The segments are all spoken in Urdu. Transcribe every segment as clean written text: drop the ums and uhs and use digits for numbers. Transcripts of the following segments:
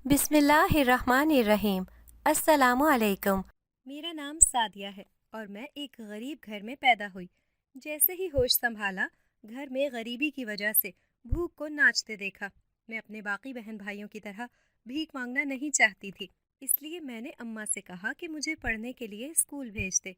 بسم اللہ الرحمن الرحیم۔ السلام علیکم۔ میرا نام سعدیہ ہے اور میں ایک غریب گھر میں پیدا ہوئی۔ جیسے ہی ہوش سنبھالا، گھر میں غریبی کی وجہ سے بھوک کو ناچتے دیکھا۔ میں اپنے باقی بہن بھائیوں کی طرح بھیک مانگنا نہیں چاہتی تھی، اس لیے میں نے اماں سے کہا کہ مجھے پڑھنے کے لیے اسکول بھیج دے۔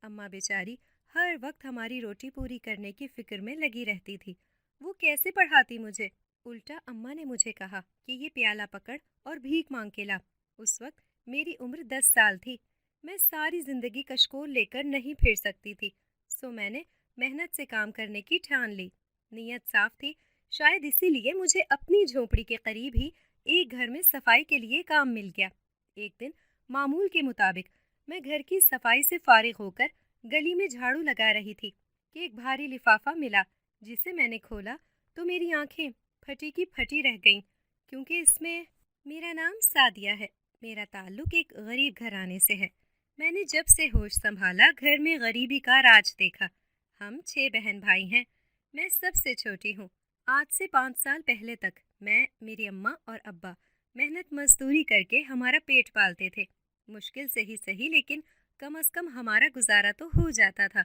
اماں بیچاری ہر وقت ہماری روٹی پوری کرنے کی فکر میں لگی رہتی تھی۔ وہ کیسے پڑھاتی مجھے؟ الٹا اماں نے مجھے کہا کہ یہ پیالہ پکڑ اور بھیک مانگ کے لا۔ اس وقت میری عمر 10 سال تھی۔ میں ساری زندگی کشکول لے کر نہیں پھر سکتی تھی، سو میں نے محنت سے کام کرنے کی ٹھان لی۔ نیت صاف تھی، شاید اسی لیے مجھے اپنی جھونپڑی کے قریب ہی ایک گھر میں صفائی کے لیے کام مل گیا۔ ایک دن معمول کے مطابق میں گھر کی صفائی سے فارغ ہو کر گلی میں جھاڑو لگا رہی تھی کہ ایک بھاری لفافہ ملا، جسے میں نے کھولا تو میری آنکھیں پھٹی کی پھٹی رہ گئیں، کیونکہ اس میں میرا نام سعدیہ ہے۔ میرا تعلق ایک غریب گھرانے سے ہے۔ میں نے جب سے ہوش سنبھالا گھر میں غریبی کا راج دیکھا۔ ہم 6 بہن بھائی ہیں، میں سب سے چھوٹی ہوں۔ آج سے 5 سال پہلے تک میں، میری اماں اور ابا محنت مزدوری کر کے ہمارا پیٹ پالتے تھے۔ مشکل سے ہی صحیح، لیکن کم از کم ہمارا گزارا تو ہو جاتا تھا۔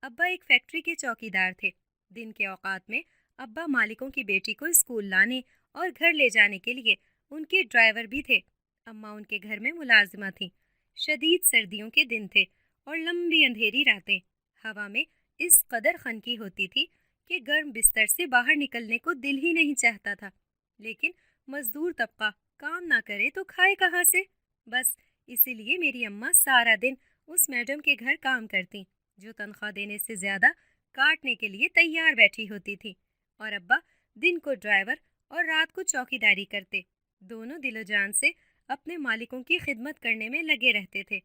ابا ایک فیکٹری کے چوکیدار تھے۔ دن کے اوقات میں ابا مالکوں کی بیٹی کو اسکول لانے اور گھر لے جانے کے لیے ان کے ڈرائیور بھی تھے۔ اماں ان کے گھر میں ملازمہ تھیں۔ شدید سردیوں کے دن تھے اور لمبی اندھیری راتیں۔ ہوا میں اس قدر خنکی ہوتی تھی کہ گرم بستر سے باہر نکلنے کو دل ہی نہیں چاہتا تھا۔ لیکن مزدور طبقہ کام نہ کرے تو کھائے کہاں سے؟ بس اسی لیے میری اماں سارا دن اس میڈم کے گھر کام کرتی، جو تنخواہ دینے سے زیادہ کاٹنے کے لیے تیار بیٹھی ہوتی تھی، اور ابا دن کو ڈرائیور اور رات کو چوکیداری کرتے۔ دونوں دل و جان سے اپنے مالکوں کی خدمت کرنے میں لگے رہتے تھے۔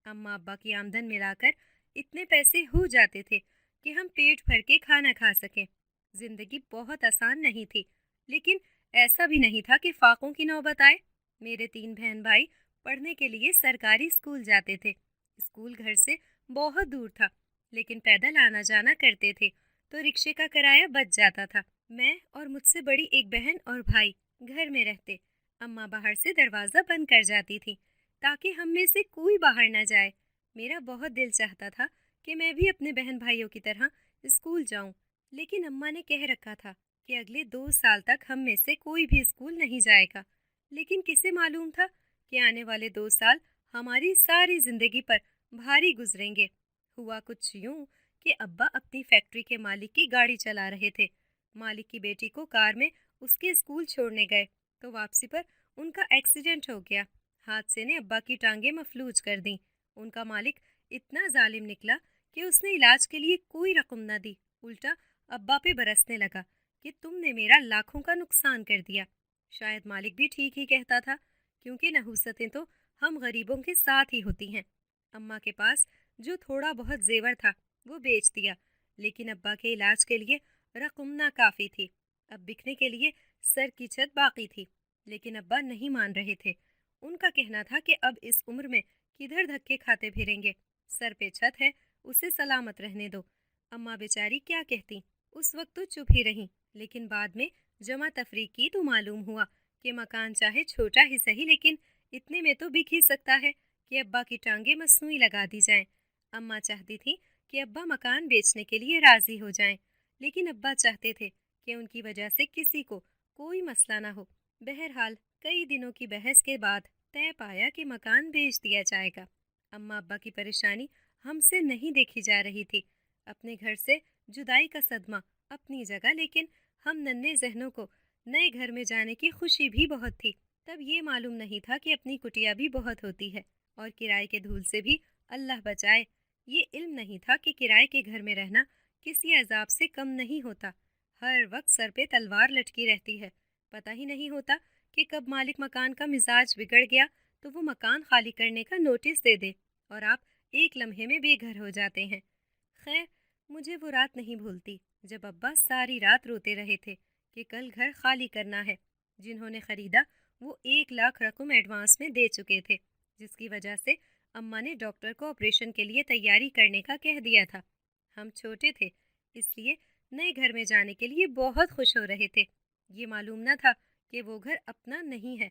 اماں ابا کی آمدن ملا کر اتنے پیسے ہو جاتے تھے کہ ہم پیٹ بھر کے کھانا کھا سکیں۔ زندگی بہت آسان نہیں تھی، لیکن ایسا بھی نہیں تھا کہ فاقوں کی نوبت آئے۔ میرے 3 بہن بھائی پڑھنے کے لیے سرکاری اسکول جاتے تھے۔ اسکول گھر سے بہت دور تھا، لیکن پیدل آنا جانا کرتے تھے تو رکشے کا کرایہ بچ جاتا تھا۔ میں اور مجھ سے بڑی ایک بہن اور بھائی گھر میں رہتے۔ اماں باہر سے دروازہ بند کر جاتی تھی تاکہ ہم میں سے کوئی باہر نہ جائے۔ میرا بہت دل چاہتا تھا کہ میں بھی اپنے بہن بھائیوں کی طرح اسکول جاؤں، لیکن اماں نے کہہ رکھا تھا کہ اگلے 2 سال تک ہم میں سے کوئی بھی اسکول نہیں جائے گا۔ لیکن کسے معلوم تھا کہ آنے والے 2 سال ہماری ساری زندگی پر بھاری گزریں گے۔ ہوا کچھ یوں کہ ابا اپنی فیکٹری کے مالک کی گاڑی چلا رہے تھے۔ مالک کی بیٹی کو کار میں اس کے اسکول چھوڑنے گئے تو واپسی پر ان کا ایکسیڈنٹ ہو گیا۔ حادثے نے ابا کی ٹانگیں مفلوج کر دیں۔ ان کا مالک اتنا ظالم نکلا کہ اس نے علاج کے لیے کوئی رقم نہ دی، الٹا ابا پہ برسنے لگا کہ تم نے میرا لاکھوں کا نقصان کر دیا۔ شاید مالک بھی ٹھیک ہی کہتا تھا، کیونکہ نحوستیں تو ہم غریبوں کے ساتھ ہی ہوتی ہیں۔ اماں کے پاس جو تھوڑا بہت زیور تھا وہ بیچ دیا، لیکن ابا کے علاج کے لیے رقم نہ کافی تھی۔ اب بکنے کے لیے سر کی چھت باقی تھی، لیکن ابا نہیں مان رہے تھے۔ ان کا کہنا تھا کہ اب اس عمر میں کدھر دھکے کھاتے پھریں گے، سر پہ چھت ہے، اسے سلامت رہنے دو۔ اماں بیچاری کیا کہتی؟ اس وقت تو چپ ہی رہیں، لیکن بعد میں جمع تفریق کی تو معلوم ہوا کہ مکان چاہے چھوٹا ہی صحیح، لیکن اتنے میں تو بک ہی سکتا ہے کہ ابا کی ٹانگیں مصنوعی لگا دی جائیں۔ اماں چاہتی تھی کہ ابا مکان بیچنے کے لیے راضی ہو جائیں، لیکن ابا چاہتے تھے کہ ان کی وجہ سے کسی کو کوئی مسئلہ نہ ہو۔ بہرحال کئی دنوں کی بحث کے بعد طے پایا کہ مکان بیچ دیا جائے گا۔ اماں ابا کی پریشانی ہم سے نہیں دیکھی جا رہی تھی۔ اپنے گھر سے جدائی کا صدمہ اپنی جگہ، لیکن ہم ننھے ذہنوں کو نئے گھر میں جانے کی خوشی بھی بہت تھی۔ تب یہ معلوم نہیں تھا کہ اپنی کٹیا بھی بہت ہوتی ہے اور کرائے کے دھول سے بھی اللہ بچائے۔ یہ علم نہیں تھا کہ کرائے کے گھر میں رہنا کسی عذاب سے کم نہیں ہوتا۔ ہر وقت سر پہ تلوار لٹکی رہتی ہے۔ پتہ ہی نہیں ہوتا کہ کب مالک مکان کا مزاج بگڑ گیا تو وہ مکان خالی کرنے کا نوٹس دے دے اور آپ ایک لمحے میں بے گھر ہو جاتے ہیں۔ خیر، مجھے وہ رات نہیں بھولتی جب ابا ساری رات روتے رہے تھے کہ کل گھر خالی کرنا ہے۔ جنہوں نے خریدا وہ 1 لاکھ رقم ایڈوانس میں دے چکے تھے، جس کی وجہ سے اماں نے ڈاکٹر کو آپریشن کے لیے تیاری کرنے کا کہہ دیا تھا۔ ہم چھوٹے تھے، اس لیے نئے گھر میں جانے کے لیے بہت خوش ہو رہے تھے۔ یہ معلوم نہ تھا کہ وہ گھر اپنا نہیں ہے،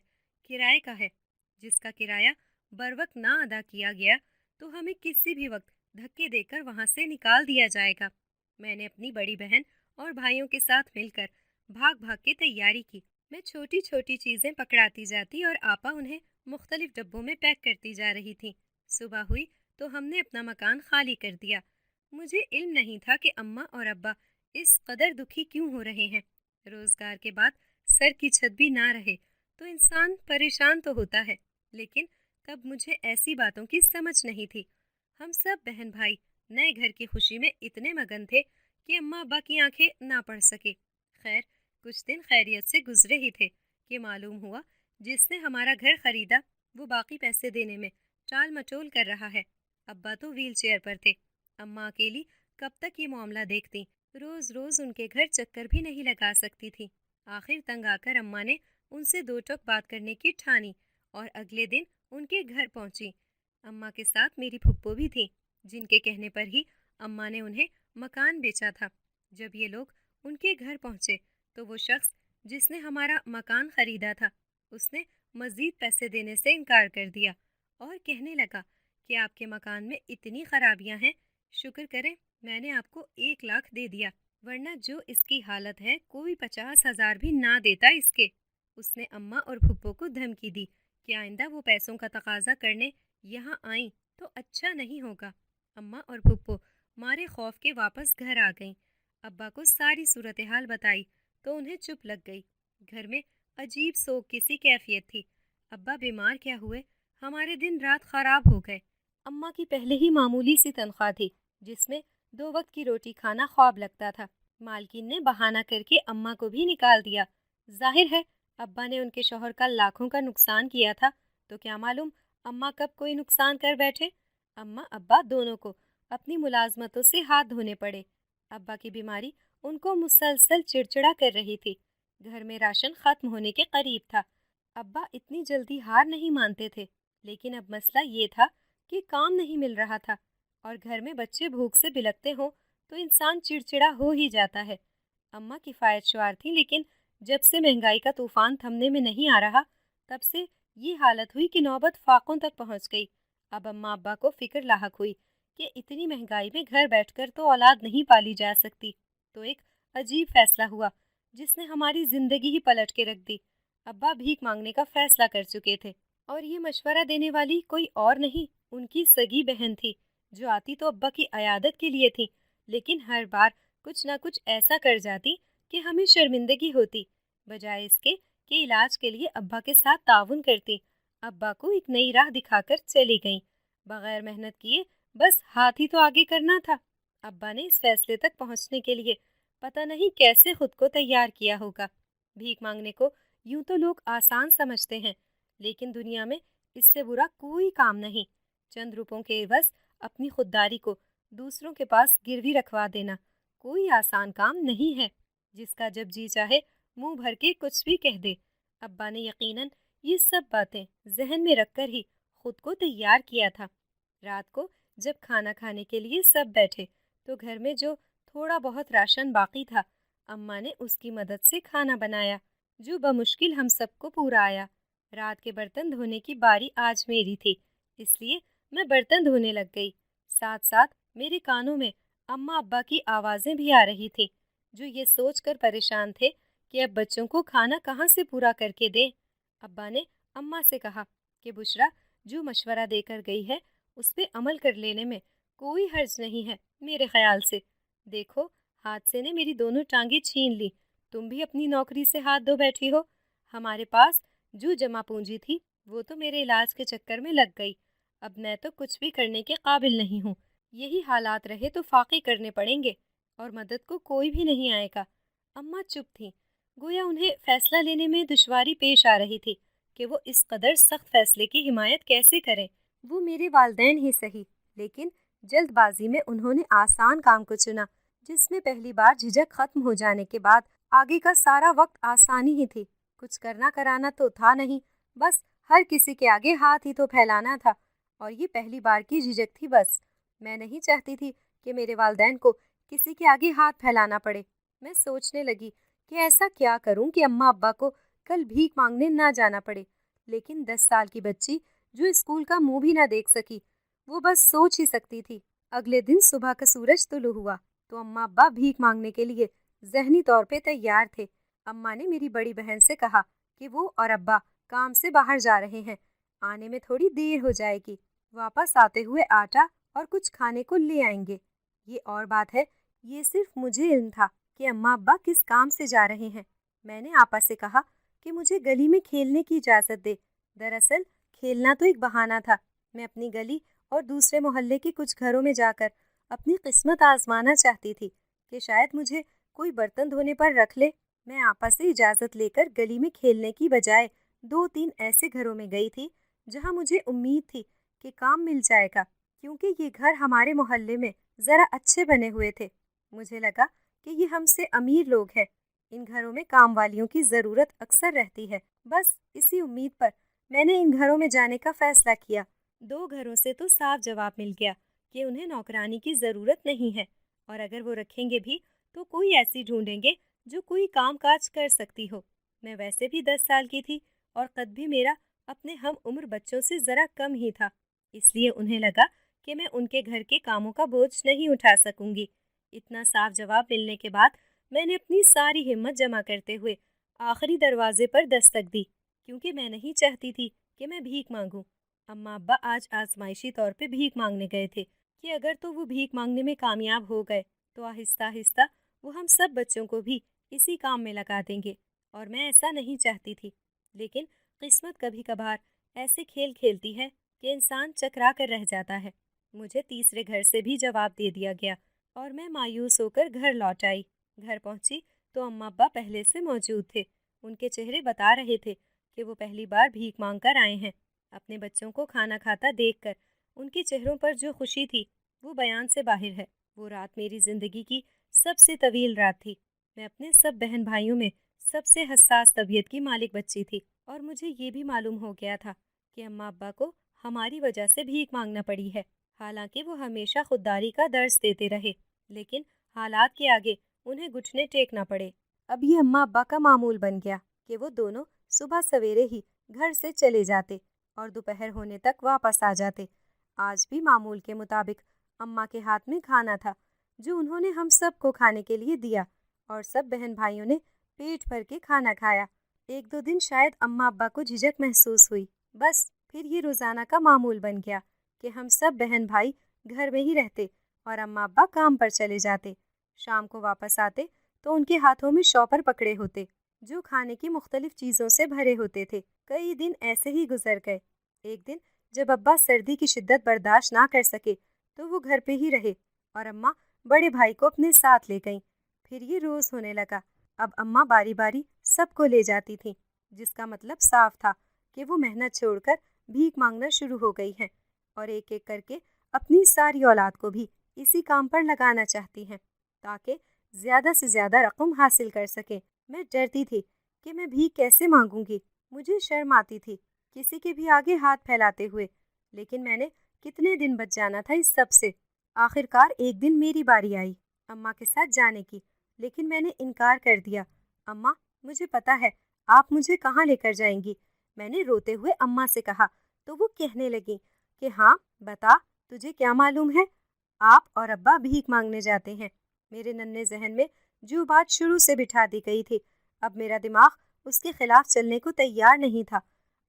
کرائے کا ہے، جس کا کرایہ بروقت نہ ادا کیا گیا تو ہمیں کسی بھی وقت دھکے دے کر وہاں سے نکال دیا جائے گا۔ میں نے اپنی بڑی بہن اور بھائیوں کے ساتھ مل کر بھاگ بھاگ کے تیاری کی۔ میں چھوٹی چھوٹی چیزیں پکڑاتی جاتی اور آپا انہیں مختلف ڈبوں میں پیک کرتی جا رہی تھی۔ صبح ہوئی تو ہم نے اپنا مکان خالی کر دیا۔ مجھے علم نہیں تھا کہ اماں اور ابا اس قدر دکھی کیوں ہو رہے ہیں۔ روزگار کے بعد سر کی چھت بھی نہ رہے تو انسان پریشان تو ہوتا ہے، لیکن تب مجھے ایسی باتوں کی سمجھ نہیں تھی۔ ہم سب بہن بھائی نئے گھر کی خوشی میں اتنے مگن تھے کہ اماں ابا کی آنکھیں نہ پڑ سکے۔ خیر، کچھ دن خیریت سے گزرے ہی تھے کہ معلوم ہوا جس نے ہمارا گھر خریدا وہ باقی پیسے دینے میں ٹال مٹول کر رہا ہے۔ ابا تو ویل چیئر پر تھے، اماں اکیلی کب تک یہ معاملہ دیکھتی، روز روز ان کے گھر چکر بھی نہیں لگا سکتی تھی۔ آخر تنگ آ کر اماں نے ان سے دو ٹوک بات کرنے کی ٹھانی اور اگلے دن ان کے گھر پہنچی۔ اماں کے ساتھ میری پھپھو بھی تھی، جن کے کہنے پر ہی اماں نے انہیں مکان بیچا تھا۔ جب یہ لوگ ان کے گھر پہنچے تو وہ شخص جس نے ہمارا مکان خریدا تھا اس نے مزید پیسے دینے سے انکار کر دیا اور کہنے لگا کہ آپ کے مکان میں اتنی خرابیاں ہیں، شکر کریں میں نے آپ کو 1 لاکھ دے دیا، ورنہ جو اس کی حالت ہے کوئی 50,000 بھی نہ دیتا اس کے۔ اس نے اماں اور پھپھو کو دھمکی دی کہ آئندہ وہ پیسوں کا تقاضا کرنے یہاں آئیں تو اچھا نہیں ہوگا۔ اماں اور پھپھو مارے خوف کے واپس گھر آ گئیں۔ ابا کو ساری صورتحال بتائی تو انہیں چپ لگ گئی۔ گھر میں عجیب سوگ کی سی کیفیت تھی۔ ابا بیمار کیا ہوئے، ہمارے دن رات خراب ہو گئے۔ اماں کی پہلے ہی معمولی سی تنخواہ تھی جس میں 2 وقت کی روٹی کھانا خواب لگتا تھا۔ مالکین نے بہانہ کر کے اماں کو بھی نکال دیا۔ ظاہر ہے ابا نے ان کے شوہر کا لاکھوں کا نقصان کیا تھا، تو کیا معلوم اماں کب کوئی نقصان کر بیٹھے۔ اماں ابا دونوں کو اپنی ملازمتوں سے ہاتھ دھونے پڑے۔ ابا کی بیماری ان کو مسلسل چڑچڑا کر رہی تھی۔ گھر میں راشن ختم ہونے کے قریب تھا۔ ابا اتنی جلدی ہار نہیں مانتے تھے، لیکن اب مسئلہ یہ تھا کہ کام نہیں مل رہا تھا، اور گھر میں بچے بھوک سے بلکتے ہوں تو انسان چڑچڑا ہو ہی جاتا ہے۔ اماں کفایت شعار تھیں، لیکن جب سے مہنگائی کا طوفان تھمنے میں نہیں آ رہا تب سے یہ حالت ہوئی کہ نوبت فاقوں تک پہنچ گئی۔ اب اماں ابا کو فکر لاحق ہوئی کہ اتنی مہنگائی میں گھر بیٹھ کر تو اولاد نہیں پالی جا سکتی، تو ایک عجیب فیصلہ ہوا جس نے ہماری زندگی ہی پلٹ کے رکھ دی۔ ابا بھیک مانگنے کا فیصلہ کر چکے تھے، اور یہ مشورہ دینے والی کوئی اور نہیں ان کی سگی بہن تھی، جو آتی تو ابا کی عیادت کے لیے تھی، لیکن ہر بار کچھ نہ کچھ ایسا کر جاتی کہ ہمیں شرمندگی ہوتی، بجائے اس کے کہ علاج کے لیے ابا کے ساتھ تعاون کرتی۔ ابا کو ایک نئی راہ دکھا کر چلی گئیں، بغیر محنت کیے بس ہاتھ ہی تو آگے کرنا تھا۔ ابا نے اس فیصلے تک پہنچنے کے لیے پتہ نہیں کیسے خود کو تیار کیا ہوگا۔ بھیک مانگنے کو یوں تو لوگ آسان سمجھتے ہیں، لیکن دنیا میں اس سے برا کوئی کام نہیں۔ چند روپوں کے عوض اپنی خودداری کو دوسروں کے پاس گروی رکھوا دینا کوئی آسان کام نہیں ہے، جس کا جب جی چاہے منہ بھر کے کچھ بھی کہہ دے۔ ابا نے یقیناً یہ سب باتیں ذہن میں رکھ کر ہی خود کو تیار کیا تھا۔ رات کو جب کھانا کھانے کے لیے سب بیٹھے تو گھر میں جو تھوڑا بہت راشن باقی تھا، اماں نے اس کی مدد سے کھانا بنایا، جو بمشکل ہم سب کو پورا آیا۔ رات کے برتن دھونے کی باری آج میری تھی، اس لیے میں برتن دھونے لگ گئی۔ ساتھ ساتھ میرے کانوں میں اماں ابا کی آوازیں بھی آ رہی تھیں، جو یہ سوچ کر پریشان تھے کہ اب بچوں کو کھانا کہاں سے پورا کر کے دیں۔ ابا نے اماں سے کہا کہ بشرا جو مشورہ دے کر گئی ہے اس پہ عمل کر لینے میں کوئی حرج نہیں ہے میرے خیال سے۔ دیکھو حادثے نے میری دونوں ٹانگیں چھین لی، تم بھی اپنی نوکری سے ہاتھ دھو بیٹھی ہو۔ ہمارے پاس جو جمع پونجی تھی وہ تو میرے علاج کے چکر میں لگ گئی، اب میں تو کچھ بھی کرنے کے قابل نہیں ہوں۔ یہی حالات رہے تو فاقے کرنے پڑیں گے اور مدد کو کوئی بھی نہیں آئے گا۔ اماں چپ تھیں، گویا انہیں فیصلہ لینے میں دشواری پیش آ رہی تھی کہ وہ اس قدر سخت فیصلے کی حمایت کیسے کریں۔ وہ میرے والدین ہی سہی، لیکن جلد بازی میں انہوں نے آسان کام کو چنا، جس میں پہلی بار جھجک ختم ہو جانے کے بعد آگے کا سارا وقت آسانی ہی تھی۔ کچھ کرنا کرانا تو تھا نہیں، بس ہر کسی کے آگے ہاتھ ہی تو پھیلانا تھا، اور یہ پہلی بار کی جھجک تھی بس۔ میں نہیں چاہتی تھی کہ میرے والدین کو کسی کے آگے ہاتھ پھیلانا پڑے۔ میں سوچنے لگی کہ ایسا کیا کروں کہ اماں ابا کو کل بھیک مانگنے نہ جانا پڑے۔ لیکن 10 سال کی بچی جو اسکول کا منہ بھی نہ دیکھ سکی، وہ بس سوچ ہی سکتی تھی۔ اگلے دن صبح کا سورج طلوع ہوا تو اماں ابا بھیک مانگنے کے لیے ذہنی طور پہ تیار تھے۔ اماں نے میری بڑی بہن سے کہا کہ وہ اور ابا کام سے باہر جا رہے ہیں، آنے میں تھوڑی دیر ہو جائے گی، واپس آتے ہوئے آٹا اور کچھ کھانے کو لے آئیں گے۔ یہ اور بات ہے، یہ صرف مجھے علم تھا کہ اماں ابا کس کام سے جا رہے ہیں۔ میں نے آپا سے کہا کہ مجھے گلی میں کھیلنے کی اجازت دے۔ دراصل کھیلنا تو ایک بہانہ تھا، میں اپنی گلی اور دوسرے محلے کے کچھ گھروں میں جا کر اپنی قسمت آزمانا چاہتی تھی کہ شاید مجھے کوئی برتن دھونے پر رکھ لے۔ میں آپا سے اجازت لے کر گلی میں کھیلنے کی بجائے 2-3 ایسے گھروں میں گئی تھی جہاں مجھے امید تھی کہ کام مل جائے گا، کیونکہ یہ گھر ہمارے محلے میں ذرا اچھے بنے ہوئے تھے۔ مجھے لگا کہ یہ ہم سے امیر لوگ ہیں، ان گھروں میں کام والیوں کی ضرورت اکثر رہتی ہے۔ بس اسی امید پر میں نے ان گھروں میں جانے کا فیصلہ کیا۔ 2 گھروں سے تو صاف جواب مل گیا کہ انہیں نوکرانی کی ضرورت نہیں ہے، اور اگر وہ رکھیں گے بھی تو کوئی ایسی ڈھونڈیں گے جو کوئی کام کاج کر سکتی ہو۔ میں ویسے بھی 10 سال کی تھی اور قد بھی میرا اپنے ہم عمر بچوں سے ذرا کم ہی تھا، اس لیے انہیں لگا کہ میں ان کے گھر کے کاموں کا بوجھ نہیں اٹھا سکوں گی۔ اتنا صاف جواب ملنے کے بعد میں نے اپنی ساری ہمت جمع کرتے ہوئے آخری دروازے پر دستک دی، کیونکہ میں نہیں چاہتی تھی کہ میں بھیک مانگوں۔ اماں ابا آج آزمائشی طور پہ بھیک مانگنے گئے تھے کہ اگر تو وہ بھیک مانگنے میں کامیاب ہو گئے تو آہستہ آہستہ وہ ہم سب بچوں کو بھی اسی کام میں لگا دیں گے، اور میں ایسا نہیں چاہتی تھی۔ لیکن قسمت کبھی کبھار ایسے کھیل کھیلتی ہے کہ انسان چکرا کر رہ جاتا ہے۔ مجھے تیسرے گھر سے بھی جواب دے دیا گیا اور میں مایوس ہو کر گھر لوٹ آئی۔ گھر پہنچی تو اماں ابا پہلے سے موجود تھے۔ ان کے چہرے بتا رہے تھے کہ وہ پہلی بار بھیک مانگ کر آئے ہیں۔ اپنے بچوں کو کھانا کھاتا دیکھ کر ان کے چہروں پر جو خوشی تھی وہ بیان سے باہر ہے۔ وہ رات میری زندگی کی سب سے طویل رات تھی۔ میں اپنے سب بہن بھائیوں میں سب سے حساس طبیعت کی مالک بچی تھی، اور مجھے یہ بھی معلوم ہو گیا تھا کہ اماں ابا کو ہماری وجہ سے بھیک مانگنا پڑی ہے۔ حالانکہ وہ ہمیشہ خودداری کا درس دیتے رہے، لیکن حالات کے آگے انہیں گھٹنے ٹیکنا پڑے۔ اب یہ اماں ابا کا معمول بن گیا کہ وہ دونوں صبح سویرے ہی گھر سے چلے جاتے اور دوپہر ہونے تک واپس آ جاتے۔ آج بھی معمول کے مطابق اماں کے ہاتھ میں کھانا تھا جو انہوں نے ہم سب کو کھانے کے لیے دیا، اور سب بہن بھائیوں نے پیٹ بھر کے کھانا کھایا۔ 1-2 دن شاید اماں ابا کو جھجک محسوس ہوئی، بس پھر یہ روزانہ کا معمول بن گیا کہ ہم سب بہن بھائی گھر میں ہی رہتے اور اماں ابا کام پر چلے جاتے۔ شام کو واپس آتے تو ان کے ہاتھوں میں شاپر پکڑے ہوتے جو کھانے کی مختلف چیزوں سے بھرے ہوتے تھے۔ کئی دن ایسے ہی گزر گئے۔ ایک دن جب ابا سردی کی شدت برداشت نہ کر سکے تو وہ گھر پہ ہی رہے اور اماں بڑے بھائی کو اپنے ساتھ لے گئیں۔ پھر یہ روز ہونے لگا۔ اب اماں باری باری سب کو لے جاتی تھیں، جس کا مطلب صاف تھا کہ وہ محنت چھوڑ کر بھیک مانگنا شروع ہو گئی ہیں، اور ایک ایک کر کے اپنی ساری اولاد کو بھی اسی کام پر لگانا چاہتی ہیں تاکہ زیادہ سے زیادہ رقم حاصل کر سکیں۔ میں ڈرتی تھی کہ میں بھیک کیسے مانگوں گی، مجھے شرم آتی تھی کسی کے بھی آگے ہاتھ پھیلاتے ہوئے، لیکن میں نے کتنے دن بچ جانا تھا اس سب سے۔ آخرکار ایک دن میری باری آئی اماں کے ساتھ جانے کی، لیکن میں نے انکار کر دیا۔ اماں، مجھے پتا ہے آپ مجھے کہاں لے کر جائیں گی، میں نے روتے ہوئے اماں سے کہا، تو وہ کہنے لگیں کہ ہاں بتا، تجھے کیا معلوم ہے، آپ اور ابا بھیک مانگنے جاتے ہیں۔ میرے ننھے ذہن میں جو بات شروع سے بٹھا دی گئی تھی، اب میرا دماغ اس کے خلاف چلنے کو تیار نہیں تھا۔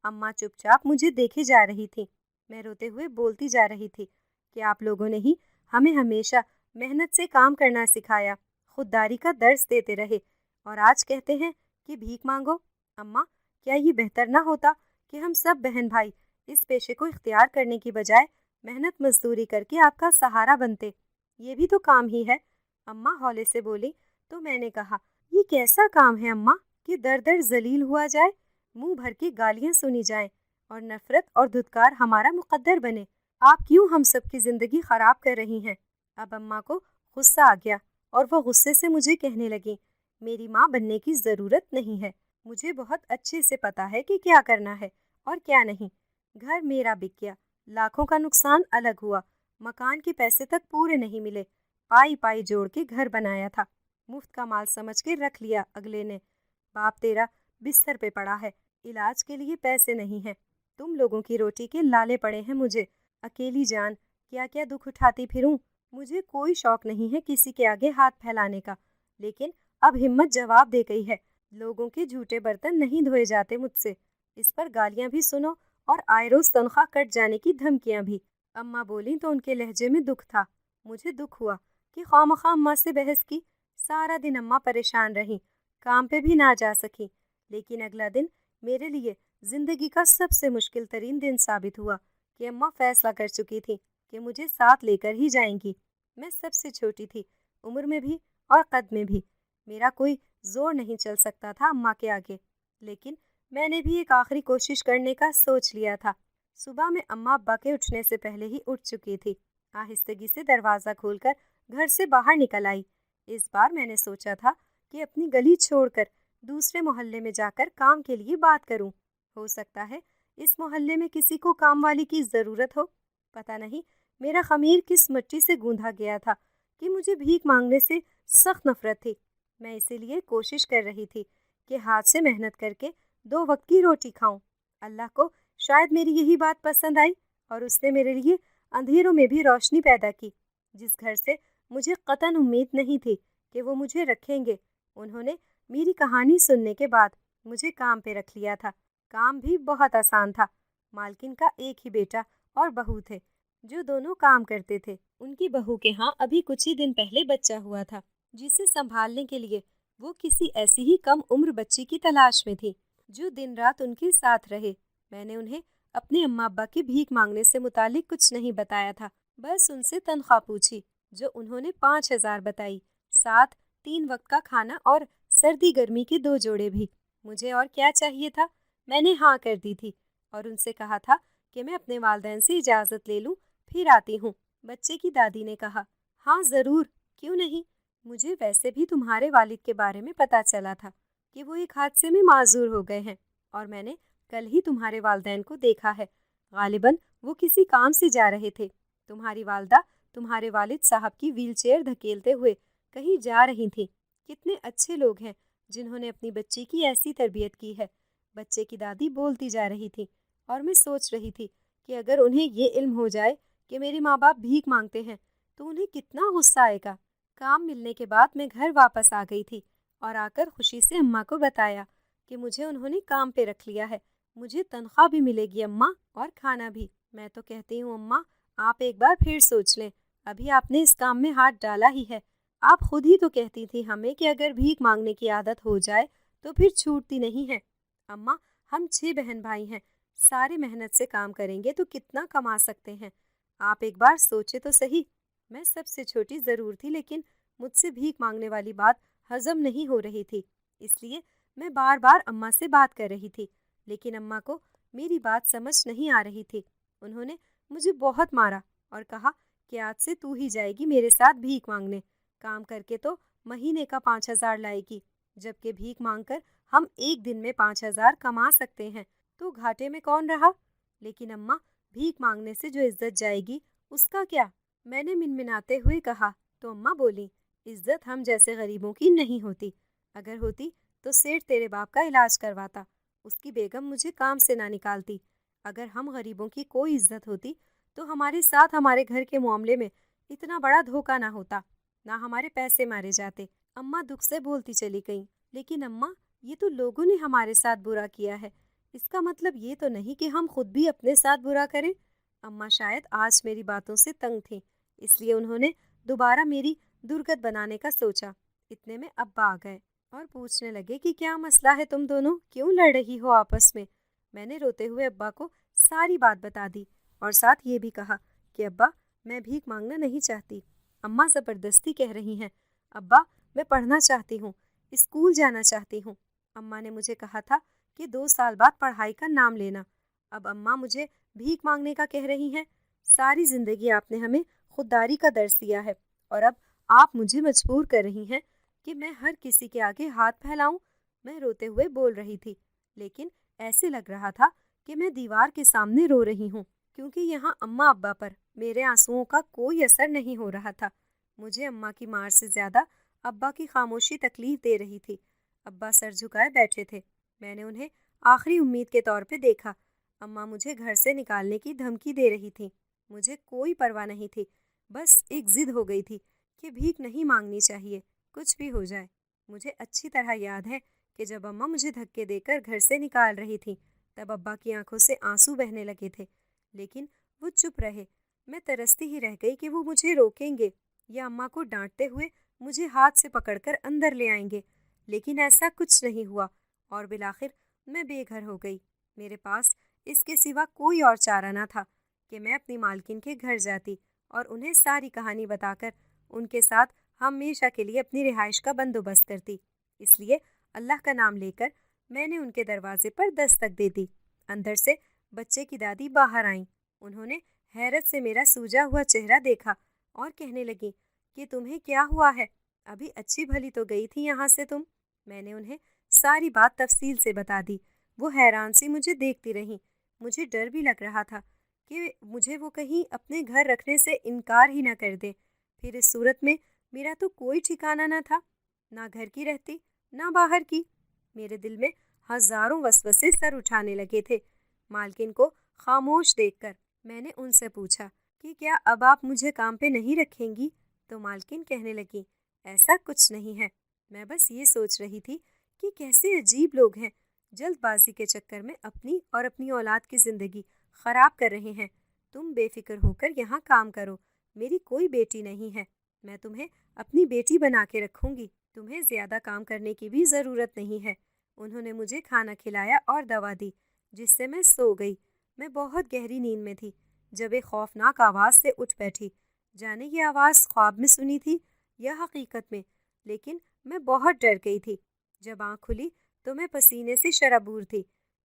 اماں چپ چاپ مجھے دیکھے جا رہی تھی۔ میں روتے ہوئے بولتی جا رہی تھی کہ آپ لوگوں نے ہی ہمیں ہمیشہ محنت سے کام کرنا سکھایا، خودداری کا درس دیتے رہے، اور آج کہتے ہیں کہ بھیک مانگو۔ اماں، کیا یہ بہتر نہ ہوتا کہ ہم سب بہن بھائی اس پیشے کو اختیار کرنے کی بجائے محنت مزدوری کر کے آپ کا سہارا بنتے؟ یہ بھی تو کام ہی ہے۔ اماں ہولے سے بولی تو میں نے کہا، یہ کیسا کام ہے اماں کہ در در ذلیل ہوا جائے، منہ بھر کے گالیاں سنی جائیں اور نفرت اور دھتکار ہمارا مقدر بنے؟ آپ کیوں ہم سب کی زندگی خراب کر رہی ہیں؟ اب اماں کو غصہ آ گیا اور وہ غصے سے مجھے کہنے لگیں، میری ماں بننے کی ضرورت نہیں ہے، مجھے بہت اچھے سے پتا ہے کہ کیا کرنا ہے اور کیا نہیں۔ گھر میرا بک گیا، لاکھوں کا نقصان الگ ہوا، مکان کے پیسے تک پورے نہیں ملے، پائی پائی جوڑ کے گھر بنایا تھا، مفت کا مال سمجھ کے رکھ لیا اگلے نے۔ باپ تیرا بستر پہ پڑا ہے، علاج کے لیے پیسے نہیں ہیں، تم لوگوں کی روٹی کے لالے پڑے ہیں مجھے، اکیلی جان کیا کیا دکھ اٹھاتی پھروں۔ مجھے کوئی شوق نہیں ہے کسی کے آگے ہاتھ پھیلانے کا، لیکن اب ہمت جواب دے گئی ہے۔ لوگوں کے جھوٹے برتن نہیں دھوئے جاتے مجھ سے۔ اس پر گالیاں بھی سنو اور آئے روز تنخواہ کٹ جانے کی دھمکیاں بھی۔ اماں بولیں تو ان کے لہجے میں دکھ تھا۔ مجھے دکھ ہوا کہ خواہ اماں سے بحث کی۔ سارا دن اماں پریشان رہیں، کام پہ بھی نہ جا سکیں، لیکن اگلا دن میرے لیے زندگی کا سب سے مشکل ترین دن ثابت ہوا کہ اماں فیصلہ کر چکی تھی کہ مجھے ساتھ لے کر ہی جائیں گی۔ میں سب سے چھوٹی تھی، عمر میں بھی اور قد میں بھی۔ میرا کوئی زور نہیں چل سکتا تھا اماں کے آگے، لیکن میں نے بھی ایک آخری کوشش کرنے کا سوچ لیا تھا۔ صبح میں اماں ابا کے اٹھنے سے پہلے ہی اٹھ چکی تھی۔ آہستگی سے دروازہ کھول کر گھر سے باہر نکل آئی۔ اس بار میں نے سوچا تھا کہ اپنی گلی چھوڑ کر دوسرے محلے میں جا کر کام کے لیے بات کروں۔ ہو سکتا ہے اس محلے میں کسی کو کام والی کی ضرورت ہو۔ پتہ نہیں میرا خمیر کس مٹی سے گوندھا گیا تھا کہ مجھے بھیک مانگنے سے سخت نفرت تھی۔ میں اسی لیے کوشش کر رہی تھی کہ ہاتھ سے محنت کر کے 2 وقت کی روٹی کھاؤں۔ اللہ کو شاید میری یہی بات پسند آئی اور اس نے میرے لیے اندھیروں میں بھی روشنی پیدا کی۔ جس گھر سے مجھے قطعاً امید نہیں تھی کہ وہ مجھے رکھیں گے، انہوں نے میری کہانی سننے کے بعد مجھے کام پہ رکھ لیا تھا۔ کام بھی بہت آسان تھا۔ مالکن کا ایک ہی بیٹا اور بہو تھے جو دونوں کام کرتے تھے۔ ان کی بہو کے ہاں ابھی کچھ ہی دن پہلے بچہ ہوا تھا، جسے سنبھالنے کے لیے وہ کسی ایسی ہی کم عمر بچی کی تلاش میں تھی جو دن رات ان کے ساتھ رہے۔ میں نے انہیں اپنے اماں ابا کی بھیک مانگنے سے متعلق کچھ نہیں بتایا تھا، بس ان سے تنخواہ پوچھی جو انہوں نے 5,000 بتائی، ساتھ 3 وقت کا کھانا اور سردی گرمی کے 2 جوڑے بھی۔ مجھے اور کیا چاہیے تھا؟ میں نے ہاں کر دی تھی اور ان سے کہا تھا کہ میں اپنے والدین سے اجازت لے لوں، پھر آتی ہوں۔ بچے کی دادی نے کہا، ہاں ضرور، کیوں نہیں؟ مجھے ویسے بھی تمہارے والد کے بارے میں پتہ چلا تھا کہ وہ ایک حادثے میں معذور ہو گئے ہیں، اور میں نے کل ہی تمہارے والدین کو دیکھا ہے۔ غالباً وہ کسی کام سے جا رہے تھے۔ تمہاری والدہ تمہارے والد صاحب کی ویل چیئر دھکیلتے ہوئے کہیں جا رہی تھیں۔ کتنے اچھے لوگ ہیں جنہوں نے اپنی بچی کی ایسی تربیت کی ہے۔ بچے کی دادی بولتی جا رہی تھی اور میں سوچ رہی تھی کہ اگر انہیں یہ علم ہو جائے کہ میرے ماں باپ بھیک مانگتے ہیں تو انہیں کتنا غصہ آئے گا۔ کام ملنے کے بعد میں گھر واپس آ گئی تھی اور آ کر خوشی سے اماں کو بتایا کہ مجھے انہوں نے کام پہ رکھ لیا ہے۔ مجھے تنخواہ بھی ملے گی اماں، اور کھانا بھی۔ میں تو کہتی ہوں اماں، آپ ایک بار پھر سوچ لیں، ابھی آپ نے اس کام میں ہاتھ ڈالا ہی ہے۔ آپ خود ہی تو کہتی تھی ہمیں کہ اگر بھیک مانگنے کی عادت ہو جائے تو پھر چھوٹتی نہیں ہے۔ اماں، ہم 6 بہن بھائی ہیں، سارے محنت سے کام کریں گے تو کتنا کما سکتے ہیں؟ آپ ایک بار سوچے تو صحیح۔ میں سب سے چھوٹی ضرور تھی، لیکن مجھ سے بھیک مانگنے والی بات ہضم نہیں ہو رہی تھی، اس لیے میں بار بار اماں سے بات کر رہی تھی، لیکن اماں کو میری بات سمجھ نہیں آ رہی تھی۔ انہوں نے مجھے بہت مارا اور کہا کہ آج سے تو ہی جائے گی میرے ساتھ بھیک مانگنے، کام کر کے تو مہینے کا 5,000 لائے گی، جبکہ بھیک مانگ کر ہم ایک دن میں 5,000 کما سکتے ہیں، تو گھاٹے میں کون رہا؟ لیکن اماں، بھیک مانگنے سے جو عزت جائے گی اس کا کیا؟ میں نے منمناتے ہوئے کہا تو اماں بولی، عزت ہم جیسے غریبوں کی نہیں ہوتی، اگر ہوتی تو سیٹھ تیرے باپ کا علاج کرواتا، اس کی بیگم مجھے کام سے نہ نکالتی۔ اگر ہم غریبوں کی کوئی عزت ہوتی تو ہمارے ساتھ ہمارے گھر کے معاملے میں اتنا بڑا دھوکہ نہ ہوتا، نہ ہمارے پیسے مارے جاتے۔ اماں دکھ سے بولتی چلی گئیں، لیکن اماں، یہ تو لوگوں نے ہمارے ساتھ برا کیا ہے، اس کا مطلب یہ تو نہیں کہ ہم خود بھی اپنے ساتھ برا کریں۔ اماں شاید آج میری باتوں سے تنگ تھیں، اس لیے انہوں نے دوبارہ میری درگت بنانے کا سوچا۔ اتنے میں ابا آ گئے اور پوچھنے لگے کہ کیا مسئلہ ہے، تم دونوں کیوں لڑ رہی ہو آپس میں؟ میں نے روتے ہوئے ابا کو ساری بات بتا دی اور ساتھ یہ بھی کہا کہ ابا، میں بھیک مانگنا نہیں چاہتی۔ اماں زبردستی کہہ رہی ہیں۔ ابا، میں پڑھنا چاہتی ہوں، اسکول جانا چاہتی ہوں۔ اماں نے مجھے کہا تھا کہ 2 سال بعد پڑھائی کا نام لینا۔ اب اماں مجھے بھیک مانگنے کا کہہ رہی ہیں؟ ساری زندگی آپ نے ہمیں خودداری کا درس دیا ہے، اور اب آپ مجھے مجبور کر رہی ہیں کہ میں ہر کسی کے آگے ہاتھ پھیلاؤں۔ میں روتے ہوئے بول رہی تھی، لیکن ایسے لگ رہا تھا کہ میں دیوار کے سامنے رو رہی ہوں، کیونکہ یہاں اماں ابا پر میرے آنسوؤں کا کوئی اثر نہیں ہو رہا تھا۔ مجھے اماں کی مار سے زیادہ ابا کی خاموشی تکلیف دے رہی تھی۔ ابا سر جھکائے بیٹھے تھے۔ میں نے انہیں آخری امید کے طور پہ دیکھا۔ اماں مجھے گھر سے نکالنے کی دھمکی دے رہی تھیں۔ مجھے کوئی پرواہ نہیں تھی، بس ایک ضد ہو گئی تھی کہ بھیک نہیں مانگنی چاہیے، کچھ بھی ہو جائے۔ مجھے اچھی طرح یاد ہے کہ جب اماں مجھے دھکے دے کر گھر سے نکال رہی تھیں تب ابا کی آنکھوں سے آنسو بہنے لگے تھے، لیکن وہ چپ رہے۔ میں ترستی ہی رہ گئی کہ وہ مجھے روکیں گے یا اماں کو ڈانٹتے ہوئے مجھے ہاتھ سے پکڑ کر اندر لے آئیں گے، لیکن ایسا کچھ نہیں ہوا اور بالآخر میں بے گھر ہو گئی۔ میرے پاس اس کے سوا کوئی اور چارہ نہ تھا کہ میں اپنی مالکن کے گھر جاتی اور انہیں ساری کہانی بتا کر ان کے ساتھ ہمیشہ کے لیے اپنی رہائش کا بندوبست کرتی۔ اس لیے اللہ کا نام لے کر میں نے ان کے دروازے پر دستک دے دی۔ اندر سے بچے کی دادی باہر آئیں۔ انہوں نے حیرت سے میرا سوجا ہوا چہرہ دیکھا اور کہنے لگی کہ تمہیں کیا ہوا ہے؟ ابھی اچھی بھلی تو گئی تھی یہاں سے تم۔ میں نے انہیں ساری بات تفصیل سے بتا دی۔ وہ حیران سی مجھے دیکھتی رہیں۔ مجھے ڈر بھی لگ رہا تھا کہ مجھے وہ کہیں اپنے گھر رکھنے سے انکار ہی نہ کر دے۔ پھر اس صورت میں میرا تو کوئی ٹھکانہ نہ تھا، نہ گھر کی رہتی نہ باہر کی۔ میرے دل میں ہزاروں وسوسے سر اٹھانے لگے تھے۔ مالکن کو خاموش دیکھ کر میں نے ان سے پوچھا کہ کیا اب آپ مجھے کام پہ نہیں رکھیں گی؟ تو مالکن کہنے لگی ایسا کچھ نہیں ہے، میں بس یہ سوچ رہی تھی کہ کیسے عجیب لوگ ہیں، جلد بازی کے چکر میں اپنی اور اپنی اولاد کی زندگی خراب کر رہے ہیں۔ تم بے فکر ہو کر یہاں کام کرو، میری کوئی بیٹی نہیں ہے، میں تمہیں اپنی بیٹی بنا کے رکھوں گی، تمہیں زیادہ کام کرنے کی بھی ضرورت نہیں ہے۔ انہوں نے مجھے کھانا کھلایا اور دوا دی، جس سے میں سو گئی۔ میں بہت گہری نیند میں تھی جب ایک خوفناک آواز سے اٹھ بیٹھی۔ جانے یہ آواز خواب میں سنی تھی یا حقیقت میں، لیکن میں بہت ڈر گئی تھی۔ جب آنکھ کھلی تو میں پسینے سے شرابور تھی۔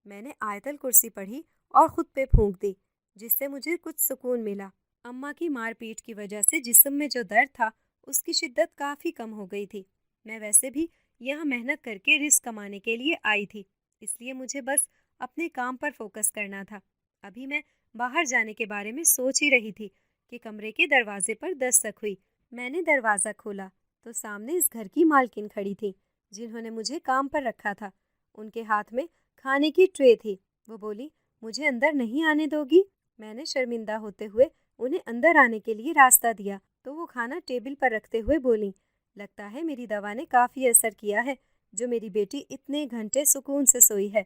میں نے آیت الکرسی پڑھی اور خود پہ پھونک دی، جس سے مجھے کچھ سکون ملا۔ اماں کی مار پیٹ کی وجہ سے جسم میں جو درد تھا اس کی شدت کافی کم ہو گئی تھی۔ میں ویسے بھی یہاں محنت کر کے رزق کمانے کے لیے آئی تھی، اس لیے مجھے بس اپنے کام پر فوکس کرنا تھا۔ ابھی میں باہر جانے کے بارے میں سوچ ہی رہی تھی کہ کمرے کے دروازے پر دستک ہوئی۔ میں نے دروازہ کھولا تو سامنے اس گھر کی مالکن کھڑی تھی جنہوں نے مجھے کام پر رکھا تھا۔ ان کے ہاتھ میں کھانے کی ٹرے تھی۔ وہ بولی مجھے اندر نہیں آنے دو گی؟ میں نے شرمندہ ہوتے ہوئے انہیں اندر آنے کے لیے راستہ دیا تو وہ کھانا ٹیبل پر رکھتے ہوئے بولی لگتا ہے میری دوا نے کافی اثر کیا ہے جو میری بیٹی اتنے گھنٹے سکون سے سوئی ہے۔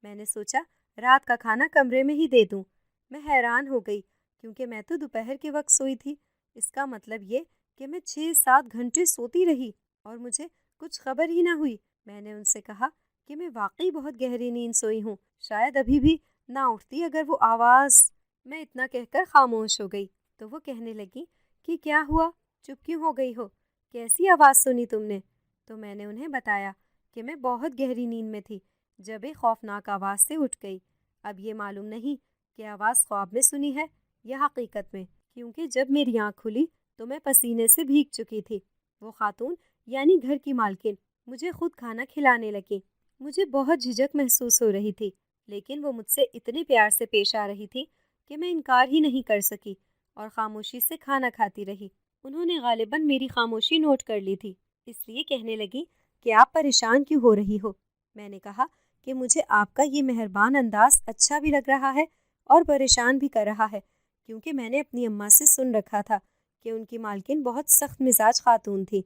میں نے سوچا رات کا کھانا کمرے میں ہی دے دوں۔ میں حیران ہو گئی کیونکہ میں تو دوپہر کے وقت سوئی تھی۔ اس کا مطلب یہ کہ میں 6-7 گھنٹے سوتی رہی اور مجھے کچھ خبر ہی نہ ہوئی۔ میں نے ان سے کہا کہ میں واقعی بہت گہری نیند سوئی ہوں، شاید ابھی بھی نہ اٹھتی اگر وہ آواز۔ میں اتنا کہہ کر خاموش ہو گئی تو وہ کہنے لگی کہ کیا ہوا، چپ کیوں ہو گئی ہو، کیسی آواز سنی تم نے؟ تو میں نے انہیں بتایا کہ میں بہت گہری نیند میں تھی جب ایک خوفناک آواز سے اٹھ گئی۔ اب یہ معلوم نہیں کہ آواز خواب میں سنی ہے یا حقیقت میں، کیونکہ جب میری آنکھ کھلی تو میں پسینے سے بھیگ چکی تھی۔ وہ خاتون یعنی گھر کی مالکن مجھے خود کھانا کھلانے لگی۔ مجھے بہت جھجک محسوس ہو رہی تھی، لیکن وہ مجھ سے اتنے پیار سے پیش آ رہی تھی کہ میں انکار ہی نہیں کر سکی اور خاموشی سے کھانا کھاتی رہی۔ انہوں نے غالباً میری خاموشی نوٹ کر لی تھی، اس لیے کہنے لگی کہ آپ پریشان کیوں ہو رہی ہو؟ میں نے کہا کہ مجھے آپ کا یہ مہربان انداز اچھا بھی لگ رہا ہے اور پریشان بھی کر رہا ہے، کیونکہ میں نے اپنی اماں سے سن رکھا تھا کہ ان کی مالکن بہت سخت مزاج خاتون تھی،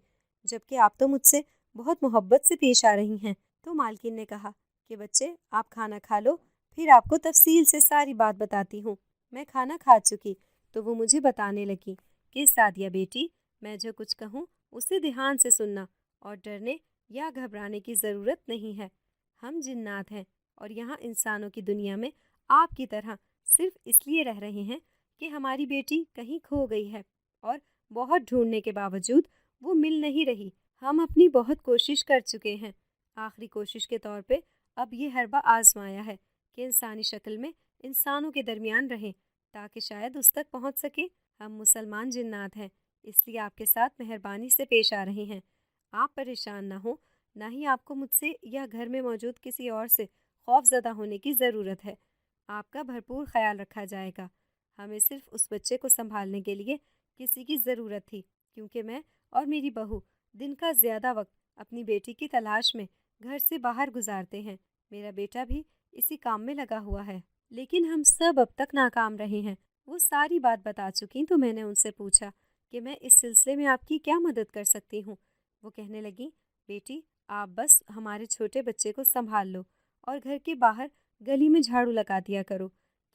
جبکہ آپ تو مجھ سے بہت محبت سے پیش آ رہی ہیں۔ تو مالکن نے کہا کہ بچے آپ کھانا کھا لو، پھر آپ کو تفصیل سے ساری بات بتاتی ہوں۔ میں کھانا کھا چکی تو وہ مجھے بتانے لگی کہ سعدیہ بیٹی، میں جو کچھ کہوں اسے دھیان سے سننا اور ڈرنے یا گھبرانے کی ضرورت نہیں ہے۔ ہم جنات ہیں اور یہاں انسانوں کی دنیا میں آپ کی طرح صرف اس لیے رہ رہے ہیں کہ ہماری بیٹی کہیں کھو گئی ہے اور بہت ڈھونڈنے کے باوجود وہ مل نہیں رہی۔ ہم اپنی بہت کوشش کر چکے ہیں، آخری کوشش کے طور پہ اب یہ حربہ آزمایا ہے کہ انسانی شکل میں انسانوں کے درمیان رہیں تاکہ شاید اس تک پہنچ سکے۔ ہم مسلمان جنات ہیں، اس لیے آپ کے ساتھ مہربانی سے پیش آ رہے ہیں۔ آپ پریشان نہ ہوں، نہ ہی آپ کو مجھ سے یا گھر میں موجود کسی اور سے خوف زدہ ہونے کی ضرورت ہے۔ آپ کا بھرپور خیال رکھا جائے گا۔ ہمیں صرف اس بچے کو سنبھالنے کے لیے کسی کی ضرورت تھی، کیونکہ میں اور میری بہو دن کا زیادہ وقت اپنی بیٹی کی تلاش میں گھر سے باہر گزارتے ہیں۔ میرا بیٹا بھی اسی کام میں لگا ہوا ہے، لیکن ہم سب اب تک ناکام رہے ہیں۔ وہ ساری بات بتا چکی تو میں نے ان سے پوچھا کہ میں اس سلسلے میں آپ کی کیا مدد کر سکتی ہوں۔ وہ کہنے لگی، بیٹی آپ بس ہمارے چھوٹے بچے کو سنبھال لو اور گھر کے باہر گلی میں جھاڑو لگا دیا کرو،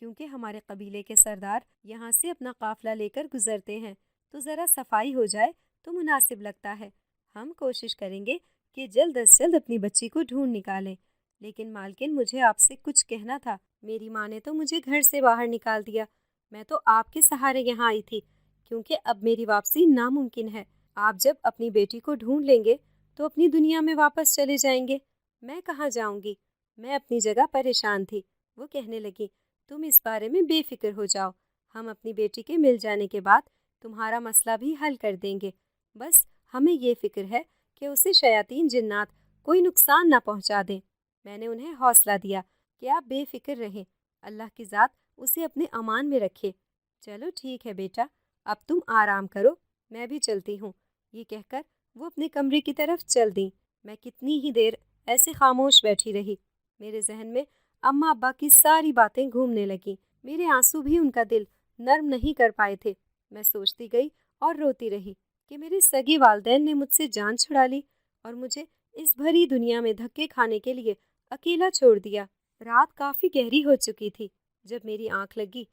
کیونکہ ہمارے قبیلے کے سردار یہاں سے اپنا قافلہ لے کر گزرتے ہیں، تو ذرا صفائی ہو جائے تو مناسب لگتا ہے۔ ہم کوشش کریں گے کہ جلد از جلد اپنی بچی کو ڈھونڈ نکالیں۔ لیکن مالکن مجھے آپ سے کچھ کہنا تھا، میری ماں نے تو مجھے گھر سے باہر نکال دیا۔ میں تو آپ کے سہارے یہاں آئی تھی، کیونکہ اب میری واپسی ناممکن ہے۔ آپ جب اپنی بیٹی کو ڈھونڈ لیں گے تو اپنی دنیا میں واپس چلے جائیں گے، میں کہاں جاؤں گی؟ میں اپنی جگہ پریشان تھی۔ وہ کہنے لگی، تم اس بارے میں بے فکر ہو جاؤ، ہم اپنی بیٹی کے مل جانے کے بعد تمہارا مسئلہ بھی حل کر دیں گے۔ بس ہمیں یہ فکر ہے کہ اسے شیاطین جنات کوئی نقصان نہ پہنچا دیں۔ میں نے انہیں حوصلہ دیا کہ آپ بے فکر رہیں، اللہ کی ذات اسے اپنے امان میں رکھے۔ چلو ٹھیک ہے بیٹا، اب تم آرام کرو، میں بھی چلتی ہوں۔ یہ کہہ کر وہ اپنے کمرے کی طرف چل دیں۔ میں کتنی ہی دیر ایسے خاموش بیٹھی رہی۔ میرے ذہن میں اماں ابا کی ساری باتیں گھومنے لگیں۔ میرے آنسو بھی ان کا دل نرم نہیں کر پائے تھے۔ میں سوچتی گئی اور روتی رہی کہ میرے سگے والدین نے مجھ سے جان چھڑا لی اور مجھے اس بھری دنیا میں دھکے کھانے کے لیے اکیلا چھوڑ دیا۔ رات کافی گہری ہو چکی تھی جب میری آنکھ لگی۔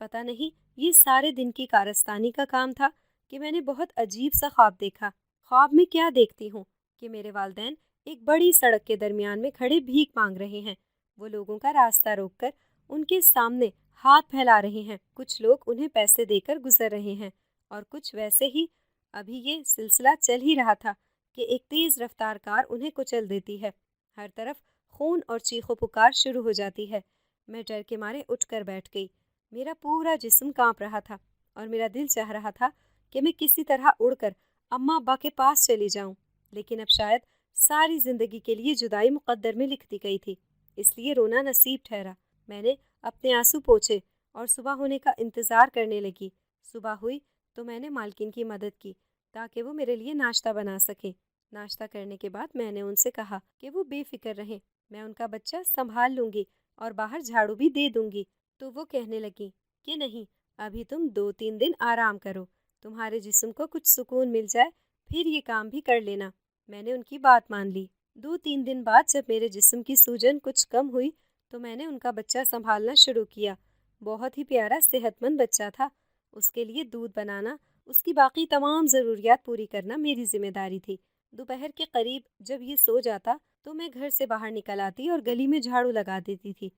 پتہ نہیں یہ سارے دن کی کارستانی کا کام تھا کہ میں نے بہت عجیب سا خواب دیکھا۔ خواب میں کیا دیکھتی ہوں کہ میرے والدین ایک بڑی سڑک کے درمیان میں کھڑے بھیک مانگ رہے ہیں۔ وہ لوگوں کا راستہ روک کر ان کے سامنے ہاتھ پھیلا رہے ہیں۔ کچھ لوگ انہیں پیسے دے کر گزر رہے ہیں اور کچھ ویسے ہی۔ ابھی یہ سلسلہ چل ہی رہا تھا کہ ایک تیز رفتار کار انہیں کچل دیتی ہے۔ ہر طرف خون اور چیخ و پکار شروع ہو جاتی ہے۔ میں ڈر کے مارے اٹھ کر بیٹھ گئی۔ میرا پورا جسم کانپ رہا تھا اور میرا دل چاہ رہا تھا کہ میں کسی طرح اڑ کر اماں ابا کے پاس چلی جاؤں، لیکن اب شاید ساری زندگی کے لیے جدائی مقدر میں لکھ دی گئی تھی، اس لیے رونا نصیب ٹھہرا۔ میں نے اپنے آنسو پوچھے اور صبح ہونے کا انتظار کرنے لگی۔ صبح ہوئی تو میں نے مالکن کی مدد کی تاکہ وہ میرے لیے ناشتہ بنا سکیں۔ ناشتہ کرنے کے بعد میں نے ان سے کہا کہ وہ بے فکر رہیں، میں ان کا بچہ سنبھال لوں گی اور باہر جھاڑو بھی دے دوں گی۔ تو وہ کہنے لگیں کہ نہیں، ابھی تم 2-3 دن آرام کرو، تمہارے جسم کو کچھ سکون مل جائے پھر یہ کام بھی کر لینا۔ میں نے ان کی بات مان لی۔ 2-3 دن بعد جب میرے جسم کی سوجن کچھ کم ہوئی تو میں نے ان کا بچہ سنبھالنا شروع کیا۔ بہت ہی پیارا صحت مند بچہ تھا۔ اس کے لیے دودھ بنانا، اس کی باقی تمام ضروریات پوری کرنا میری ذمہ داری تھی۔ دوپہر کے قریب جب یہ سو جاتا تو میں گھر سے باہر نکل آتی اور گلی میں جھاڑو لگا دیتی تھی۔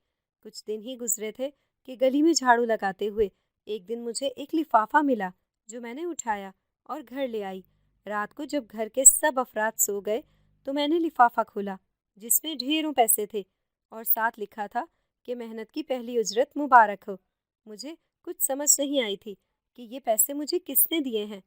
کچھ دن ہی گزرے تھے کہ گلی میں جھاڑو لگاتے ہوئے ایک دن مجھے ایک لفافہ ملا جو میں نے اٹھایا اور گھر لے آئی۔ رات کو جب گھر کے سب افراد سو گئے تو میں نے لفافہ کھولا جس میں ڈھیروں پیسے تھے اور ساتھ لکھا تھا کہ محنت کی پہلی اجرت مبارک ہو۔ مجھے کچھ سمجھ نہیں آئی تھی کہ یہ پیسے مجھے کس نے دیے ہیں۔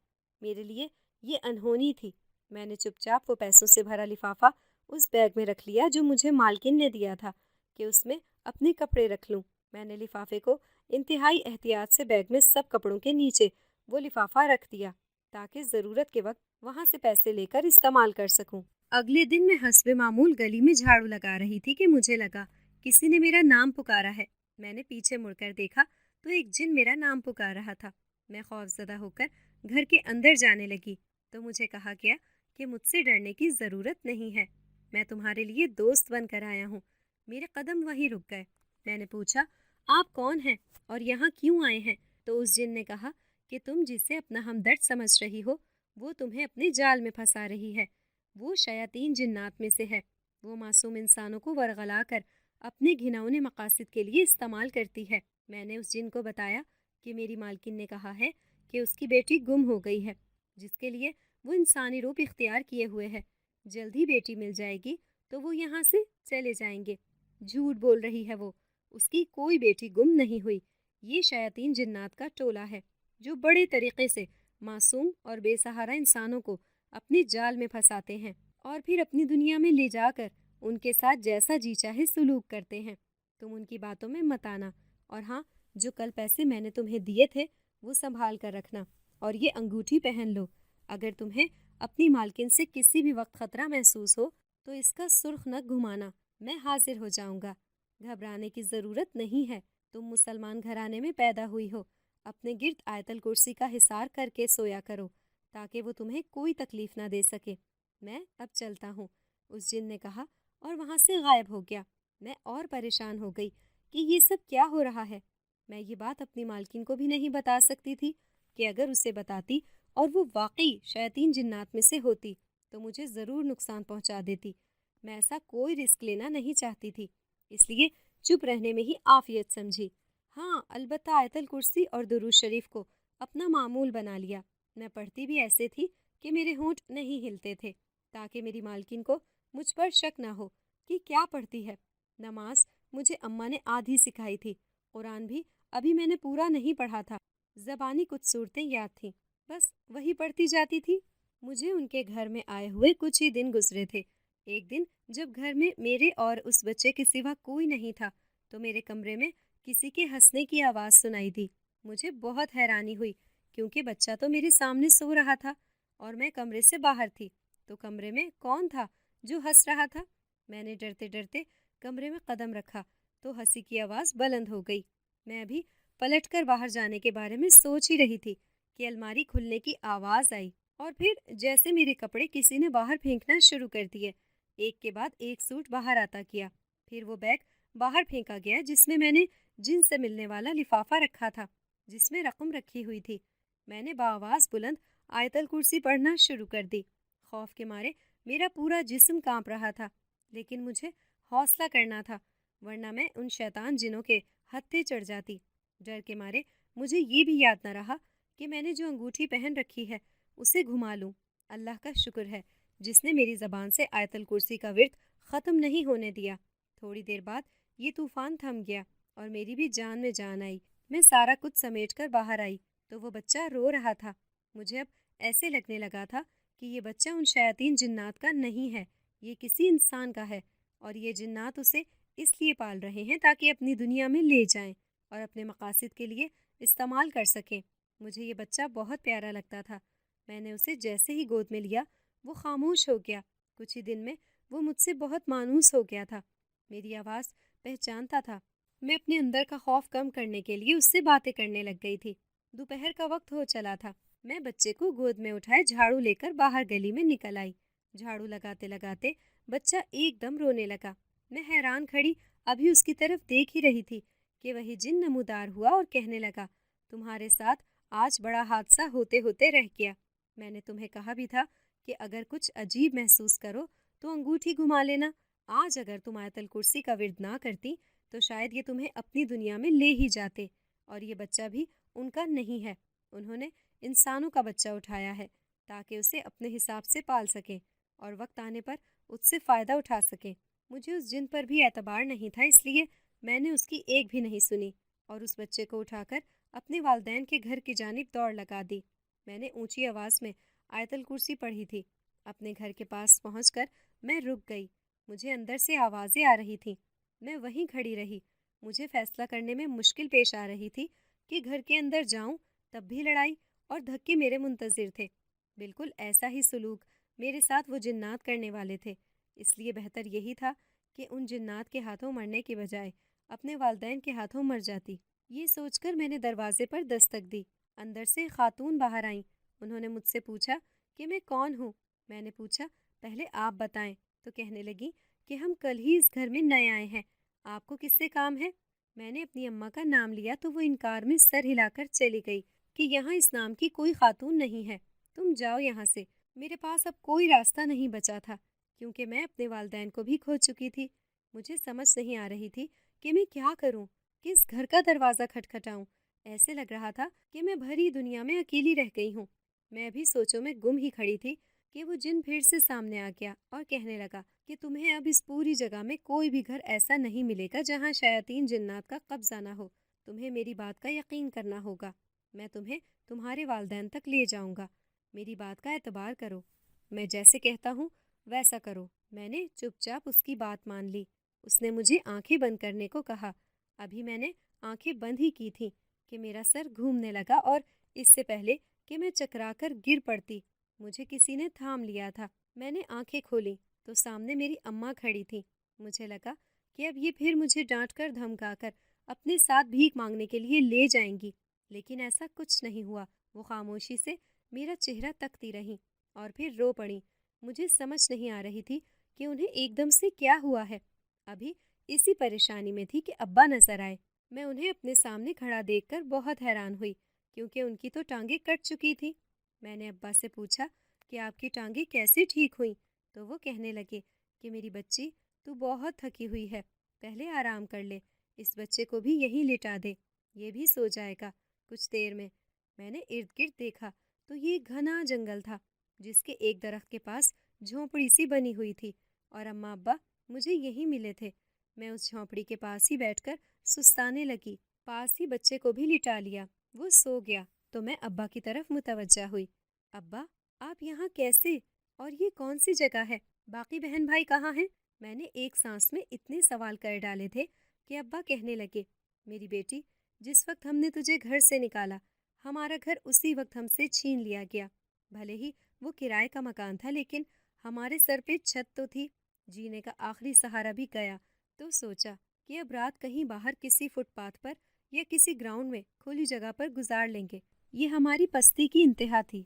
میرے لیے یہ انہونی تھی۔ میں نے چپ چاپ وہ پیسوں سے بھرا لفافہ اس بیگ میں رکھ لیا جو مجھے مالکن نے دیا تھا کہ اس میں اپنے کپڑے رکھ لوں۔ میں نے لفافے کو انتہائی احتیاط سے بیگ میں سب کپڑوں کے نیچے وہ لفافہ رکھ دیا تاکہ ضرورت کے وقت وہاں سے پیسے لے کر استعمال کر سکوں۔ اگلے دن میں حسب معمول گلی میں جھاڑو لگا رہی تھی کہ مجھے لگا کسی نے میرا نام پکارا ہے۔ میں نے پیچھے مڑ کر دیکھا تو ایک جن میرا نام پکار رہا تھا۔ میں خوفزدہ ہو کر گھر کے اندر جانے لگی تو مجھے کہا گیا کہ مجھ سے ڈرنے کی ضرورت نہیں ہے، میں تمہارے لیے دوست بن کر آیا ہوں۔ میرے قدم وہیں رک گئے۔ میں نے پوچھا، آپ کون ہیں اور یہاں کیوں آئے ہیں؟ تو اس جن نے کہا کہ تم جسے اپنا ہمدرد سمجھ رہی ہو وہ تمہیں اپنے جال میں پھنسا رہی ہے۔ وہ شیاطین جنات میں سے ہے۔ وہ معصوم انسانوں کو ورغلا کر اپنے گھناؤنے مقاصد کے لیے استعمال کرتی ہے۔ میں نے اس جن کو بتایا کہ میری مالکن نے کہا ہے کہ اس کی بیٹی گم ہو گئی ہے جس کے لیے وہ انسانی روپ اختیار کیے ہوئے ہے۔ جلد ہی بیٹی مل جائے گی تو وہ یہاں سے چلے جائیں گے۔ جھوٹ بول رہی ہے وہ، اس کی کوئی بیٹی گم نہیں ہوئی۔ یہ شیاطین جنات کا ٹولہ ہے جو بڑے طریقے سے معصوم اور بے سہارا انسانوں کو اپنے جال میں پھنساتے ہیں اور پھر اپنی دنیا میں لے جا کر ان کے ساتھ جیسا جی چاہے سلوک کرتے ہیں۔ تم ان کی باتوں میں مت آنا، اور ہاں، جو کل پیسے میں نے تمہیں دیے تھے وہ سنبھال کر رکھنا، اور یہ انگوٹھی پہن لو۔ اگر تمہیں اپنی مالکن سے کسی بھی وقت خطرہ محسوس ہو تو اس کا سرخ نگ گھمانا، میں حاضر ہو جاؤں گا۔ گھبرانے کی ضرورت نہیں ہے، تم مسلمان گھرانے میں پیدا ہوئی ہو، اپنے گرد آیت الکرسی کا حصار کر کے سویا کرو تاکہ وہ تمہیں کوئی تکلیف نہ دے سکے۔ میں اب چلتا ہوں، اس جن نے کہا اور وہاں سے غائب ہو گیا۔ میں اور پریشان ہو گئی کہ یہ سب کیا ہو رہا ہے۔ میں یہ بات اپنی مالکن کو بھی نہیں بتا سکتی تھی کہ اگر اسے بتاتی اور وہ واقعی شیاطین جنات میں سے ہوتی تو مجھے ضرور نقصان پہنچا دیتی۔ میں ایسا کوئی رسک لینا نہیں چاہتی تھی، اس لیے چپ رہنے میں ہی عافیت سمجھی۔ ہاں، البتہ آیت الکرسی اور درود شریف کو اپنا معمول بنا لیا۔ میں پڑھتی بھی ایسے تھی کہ میرے ہونٹ نہیں ہلتے تھے تاکہ میری مالکن کو مجھ پر شک نہ ہو کہ کیا پڑھتی ہے۔ نماز مجھے اماں نے آدھی سکھائی تھی، قرآن بھی ابھی میں نے پورا نہیں پڑھا تھا، زبانی کچھ صورتیں یاد تھیں، بس وہی پڑھتی جاتی تھی۔ مجھے ان کے گھر میں آئے ہوئے کچھ ہی دن گزرے تھے۔ ایک دن جب گھر میں میرے اور اس بچے کے سوا کوئی نہیں تھا تو میرے کمرے میں کسی کے ہنسنے کی آواز سنائی دی۔ مجھے بہت حیرانی ہوئی کیونکہ بچہ تو میرے سامنے سو رہا تھا اور میں کمرے سے باہر تھی، تو کمرے میں کون تھا جو ہنس رہا تھا؟ میں نے ڈرتے ڈرتے کمرے میں قدم رکھا تو ہنسی کی آواز بلند ہو گئی۔ میں ابھی پلٹ کر باہر جانے کے بارے میں سوچ ہی رہی تھی کہ الماری کھلنے کی آواز آئی اور پھر جیسے میرے کپڑے کسی نے باہر پھینکنا شروع کر دیے۔ ایک کے بعد ایک سوٹ باہر آتا کیا، پھر وہ بیگ باہر پھینکا گیا جس میں نے جن سے ملنے والا لفافہ رکھا تھا جس میں رقم رکھی ہوئی تھی۔ میں نے بآواز بلند آیت الکرسی پڑھنا شروع کر دی۔ خوف کے مارے میرا پورا جسم کانپ رہا تھا، لیکن مجھے حوصلہ کرنا تھا ورنہ میں ان شیطان جنوں کے ہتھے چڑھ جاتی۔ ڈر کے مارے مجھے یہ بھی یاد نہ رہا کہ میں نے جو انگوٹھی پہن رکھی ہے اسے گھما لوں۔ اللہ کا شکر ہے جس نے میری زبان سے آیت الکرسی کا ورد ختم نہیں ہونے دیا۔ تھوڑی دیر بعد یہ طوفان تھم گیا اور میری بھی جان میں جان آئی۔ میں سارا کچھ سمیٹ کر باہر آئی تو وہ بچہ رو رہا تھا۔ مجھے اب ایسے لگنے لگا تھا کہ یہ بچہ ان شیاطین جنات کا نہیں ہے، یہ کسی انسان کا ہے، اور یہ جنات اسے اس لیے پال رہے ہیں تاکہ اپنی دنیا میں لے جائیں اور اپنے مقاصد کے لیے استعمال کر سکیں۔ مجھے یہ بچہ بہت پیارا لگتا تھا۔ میں نے اسے جیسے ہی گود میں لیا وہ خاموش ہو گیا۔ کچھ ہی دن میں وہ مجھ سے بہت مانوس ہو گیا تھا، میری آواز پہچانتا تھا۔ میں اپنے اندر کا خوف کم کرنے کے لیے اس سے باتیں کرنے لگ گئی تھی۔ دوپہر کا وقت ہو چلا تھا۔ میں بچے کو گود میں اٹھائے جھاڑو لے کر باہر گلی میں نکل آئی۔ جھاڑو لگاتے لگاتے بچہ ایک دم رونے لگا۔ میں حیران کھڑی ابھی اس کی طرف دیکھ ہی رہی تھی کہ وہی جن نمودار ہوا اور کہنے لگا، تمہارے ساتھ آج بڑا حادثہ ہوتے ہوتے رہ گیا۔ میں نے تمہیں کہا بھی تھا کہ اگر کچھ عجیب محسوس کرو تو انگوٹھی گھما لینا۔ آج اگر تم آیت الکرسی کا ورد نہ کرتی تو شاید یہ تمہیں اپنی دنیا میں لے ہی جاتے، اور یہ بچہ بھی ان کا نہیں ہے۔ انہوں نے انسانوں کا بچہ اٹھایا ہے تاکہ اسے اپنے حساب سے پال سکیں اور وقت آنے پر اس سے فائدہ اٹھا سکیں۔ مجھے اس جن پر بھی اعتبار نہیں تھا، اس لیے میں نے اس کی ایک بھی نہیں سنی اور اس بچے کو اٹھا کر اپنے والدین کے گھر کی جانب دوڑ لگا دی۔ میں نے اونچی آواز میں آیت الکرسی پڑھی تھی۔ اپنے گھر کے پاس پہنچ کر میں رک گئی۔ مجھے اندر سے آوازیں آ رہی تھیں۔ میں وہیں کھڑی رہی۔ مجھے فیصلہ کرنے میں مشکل پیش آ رہی تھی کہ گھر کے اندر جاؤں تب بھی لڑائی اور دھکے میرے منتظر تھے۔ بالکل ایسا ہی سلوک میرے ساتھ وہ جنات کرنے والے تھے، اس لیے بہتر یہی تھا کہ ان جنات کے ہاتھوں مرنے کی بجائے اپنے والدین کے ہاتھوں مر جاتی۔ یہ سوچ کر میں نے دروازے پر دستک دی۔ اندر سے خاتون باہر آئیں۔ انہوں نے مجھ سے پوچھا کہ میں کون ہوں۔ میں نے پوچھا پہلے آپ بتائیں، تو کہنے لگی کہ ہم کل ہی اس گھر میں نئے آئے ہیں، آپ کو کس سے کام ہے؟ میں نے اپنی اماں کا نام لیا تو وہ انکار میں سر ہلا کر چلی گئی کہ یہاں اس نام کی کوئی خاتون نہیں ہے، تم جاؤ یہاں سے۔ میرے پاس اب کوئی راستہ نہیں بچا تھا کیونکہ میں اپنے والدین کو بھی کھو چکی تھی۔ مجھے سمجھ نہیں آ رہی تھی کہ میں کیا کروں، کس گھر کا دروازہ کھٹکھٹاؤں۔ ایسے لگ رہا تھا کہ میں بھری دنیا میں اکیلی رہ گئی ہوں۔ میں بھی سوچوں میں گم ہی کھڑی تھی کہ وہ جن پھر سے سامنے آ گیا اور کہنے لگا کہ تمہیں اب اس پوری جگہ میں کوئی بھی گھر ایسا نہیں ملے گا جہاں شیاطین جنات کا قبضہ نہ ہو۔ تمہیں میری بات کا یقین کرنا ہوگا، میں تمہیں تمہارے والدین تک لے جاؤں گا، میری بات کا اعتبار کرو، میں جیسے کہتا ہوں ویسا کرو۔ میں نے چپ چاپ اس کی بات مان لی۔ اس نے مجھے آنکھیں بند کرنے کو کہا۔ ابھی میں نے آنکھیں بند ہی کی تھیں کہ میرا سر گھومنے لگا اور اس سے پہلے کہ میں چکرا کر گر پڑتی مجھے کسی نے تھام لیا تھا۔ میں نے آنکھیں کھولیں تو سامنے میری اماں کھڑی تھیں۔ مجھے لگا کہ اب یہ پھر مجھے ڈانٹ کر دھمکا کر اپنے ساتھ بھیک مانگنے کے لیے لے جائیں گی، لیکن ایسا کچھ نہیں ہوا۔ وہ خاموشی سے میرا چہرہ تکتی رہیں اور پھر رو پڑیں۔ مجھے سمجھ نہیں آ رہی تھی کہ انہیں ایک دم سے کیا ہوا ہے۔ ابھی اسی پریشانی میں تھی کہ ابا نظر آئے۔ میں انہیں اپنے سامنے کھڑا دیکھ کر بہت حیران ہوئی، کیونکہ ان کی تو ٹانگیں کٹ چکی تھی۔ میں نے ابا سے پوچھا کہ آپ کی ٹانگیں کیسے ٹھیک ہوئیں؟ تو وہ کہنے لگے کہ میری بچی، تو بہت تھکی ہوئی ہے، پہلے آرام کر لے، اس بچے کو بھی یہیں لٹا دے، یہ بھی سو جائے گا کچھ دیر میں۔ میں نے ارد گرد دیکھا تو یہ گھنا جنگل تھا، جس کے ایک درخت کے پاس جھونپڑی سی بنی ہوئی تھی، اور اماں ابا مجھے یہیں ملے تھے۔ میں اس جھونپڑی کے پاس ہی بیٹھ کر سستانے لگی، پاس ہی بچے کو بھی لٹا لیا، وہ سو گیا تو میں ابا کی طرف متوجہ ہوئی۔ ابا، آپ یہاں کیسے؟ اور یہ کون سی جگہ ہے؟ باقی بہن بھائی کہاں ہیں؟ میں نے ایک سانس میں اتنے سوال کر ڈالے تھے کہ ابا کہنے لگے، میری بیٹی، جس وقت ہم نے تجھے گھر سے نکالا، ہمارا گھر اسی وقت ہم سے چھین لیا گیا۔ بھلے ہی وہ کرائے کا مکان تھا، لیکن ہمارے سر پہ چھت تو تھی، جینے کا آخری سہارا بھی گیا۔ تو سوچا کہ اب رات کہیں باہر کسی فٹ پاتھ پر یا کسی گراؤنڈ میں کھلی جگہ پر گزار لیں گے۔ یہ ہماری پستی کی انتہا تھی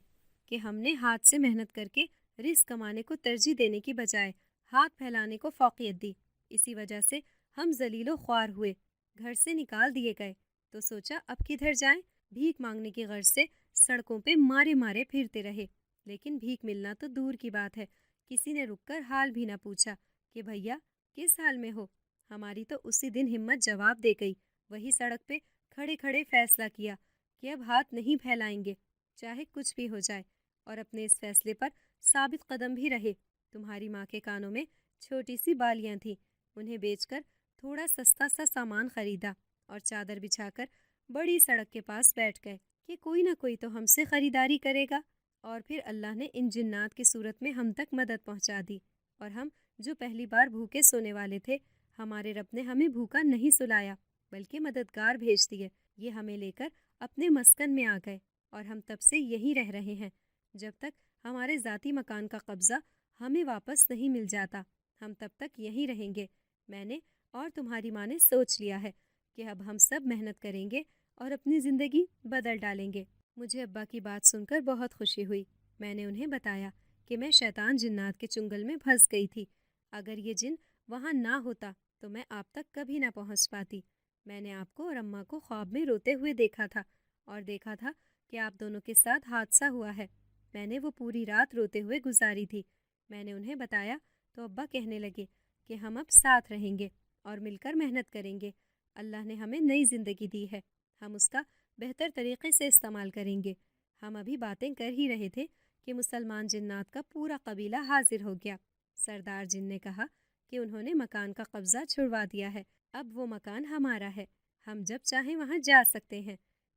کہ ہم نے ہاتھ سے محنت کر کے رزق کمانے کو ترجیح دینے کی بجائے ہاتھ پھیلانے کو فوقیت دی۔ اسی وجہ سے ہم ذلیل و خوار ہوئے، گھر سے نکال دیے گئے۔ تو سوچا اب کدھر جائیں؟ بھیک مانگنے کی غرض سے سڑکوں پہ مارے مارے پھرتے رہے، لیکن بھیک ملنا تو دور کی بات ہے، کسی نے رک کر حال بھی نہ پوچھا کہ بھیا کس حال میں ہو۔ ہماری تو اسی دن ہمت جواب دے گئی، وہی سڑک پہ کھڑے کھڑے فیصلہ کیا کہ اب ہاتھ نہیں پھیلائیں گے، چاہے کچھ بھی ہو جائے، اور اپنے اس فیصلے پر ثابت قدم بھی رہے۔ تمہاری ماں کے کانوں میں چھوٹی سی بالیاں تھیں، انہیں بیچ کر تھوڑا سستا سا سامان خریدا اور چادر بچھا کر بڑی سڑک کے پاس بیٹھ گئے کہ کوئی نہ کوئی تو ہم سے خریداری کرے گا۔ اور پھر اللہ نے ان جنات کی صورت میں ہم تک مدد پہنچا دی، اور ہم جو پہلی بار بھوکے سونے والے تھے، ہمارے رب نے ہمیں بھوکا نہیں سلایا، بلکہ مددگار بھیج دیے۔ یہ ہمیں لے کر اپنے مسکن میں آ گئے، اور ہم تب سے یہی رہ رہے ہیں، جب تک ہمارے ذاتی مکان کا قبضہ ہمیں واپس نہیں مل جاتا، ہم تب تک یہیں رہیں گے۔ میں نے اور تمہاری ماں نے سوچ لیا ہے کہ اب ہم سب محنت کریں گے اور اپنی زندگی بدل ڈالیں گے۔ مجھے ابا کی بات سن کر بہت خوشی ہوئی۔ میں نے انہیں بتایا کہ میں شیطان جنات کے چنگل میں پھنس گئی تھی، اگر یہ جن وہاں نہ ہوتا تو میں آپ تک کبھی نہ پہنچ پاتی۔ میں نے آپ کو اور اماں کو خواب میں روتے ہوئے دیکھا تھا، اور دیکھا تھا کہ آپ دونوں کے ساتھ حادثہ ہوا ہے۔ میں نے وہ پوری رات روتے ہوئے گزاری تھی۔ میں نے انہیں بتایا تو ابا کہنے لگے کہ ہم اب ساتھ رہیں گے اور مل کر محنت کریں گے۔ اللہ نے ہمیں نئی زندگی دی ہے، ہم اس کا بہتر طریقے سے استعمال کریں گے۔ ہم ابھی باتیں کر ہی رہے تھے کہ مسلمان جنات کا پورا قبیلہ حاضر ہو گیا۔ سردار جن نے کہا کہ انہوں نے مکان کا قبضہ چھڑوا دیا ہے، اب وہ مکان ہمارا ہے، ہم جب چاہیں وہاں جا سکتے ہیں۔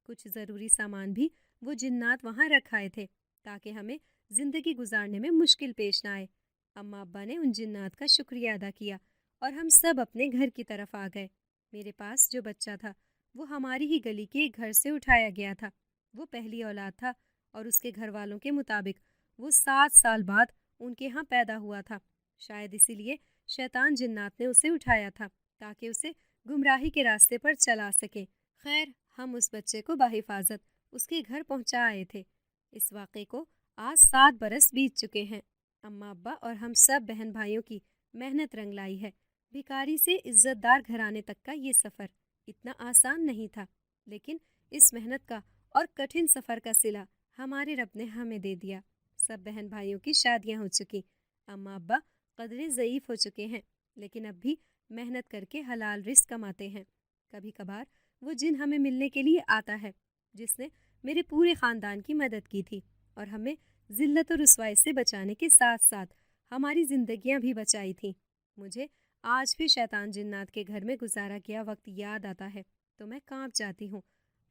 کچھ ضروری سامان بھی وہ جنات وہاں رکھائے تھے تاکہ ہمیں زندگی گزارنے میں مشکل پیش نہ آئے۔ اماں ابا نے ان جنات کا شکریہ ادا کیا اور ہم سب اپنے گھر کی طرف آ گئے۔ میرے پاس جو بچہ تھا وہ ہماری ہی گلی کے ایک گھر سے اٹھایا گیا تھا۔ وہ پہلی اولاد تھا، اور اس کے گھر والوں کے مطابق وہ 7 سال بعد ان کے ہاں پیدا ہوا تھا۔ شاید اسی لیے شیطان جنات نے اسے اٹھایا تھا تاکہ اسے گمراہی کے راستے پر چلا سکیں۔ خیر، ہم اس بچے کو بحفاظت اس کے گھر پہنچا آئے تھے۔ اس واقعے کو آج 7 برس بیت چکے ہیں۔ اماں ابا اور ہم سب بہن بھائیوں کی محنت رنگ لائی ہے۔ بھکاری سے عزت دار گھرانے تک کا یہ سفر اتنا آسان نہیں تھا، لیکن اس محنت کا اور کٹھن سفر کا صلہ ہمارے رب نے ہمیں دے دیا۔ سب بہن بھائیوں کی شادیاں ہو چکی، اماں ابا قدرے ضعیف ہو چکے ہیں، لیکن اب بھی محنت کر کے حلال رزق کماتے ہیں۔ کبھی کبھار وہ جن ہمیں ملنے کے لیے آتا ہے جس نے میرے پورے خاندان کی مدد کی تھی اور ہمیں ذلت و رسوائی سے بچانے کے ساتھ ساتھ ہماری زندگیاں بھی بچائی تھیں۔ مجھے آج بھی شیطان جنات کے گھر میں گزارا گیا وقت یاد آتا ہے تو میں کانپ جاتی ہوں۔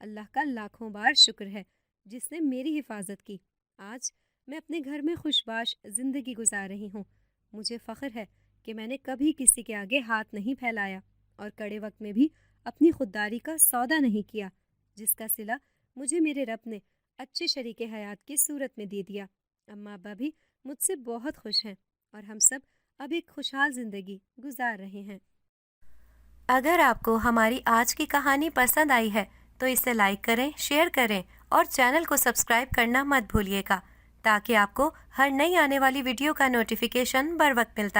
اللہ کا لاکھوں بار شکر ہے جس نے میری حفاظت کی۔ آج میں اپنے گھر میں خوشباش زندگی گزار رہی ہوں۔ مجھے فخر ہے کہ میں نے کبھی کسی کے آگے ہاتھ نہیں پھیلایا اور کڑے وقت میں بھی اپنی خودداری کا سودا نہیں کیا، جس کا صلہ مجھے میرے رب نے اچھے شریک حیات کی صورت میں دے دیا۔ اماں ابا بھی مجھ سے بہت خوش ہیں، اور ہم سب اب ایک خوشحال زندگی گزار رہے ہیں۔ اگر آپ کو ہماری آج کی کہانی پسند آئی ہے تو اسے لائک کریں، شیئر کریں اور چینل کو سبسکرائب کرنا مت بھولیے گا تاکہ آپ کو ہر نئی آنے والی ویڈیو کا نوٹیفیکیشن بر وقت ملتا رہے۔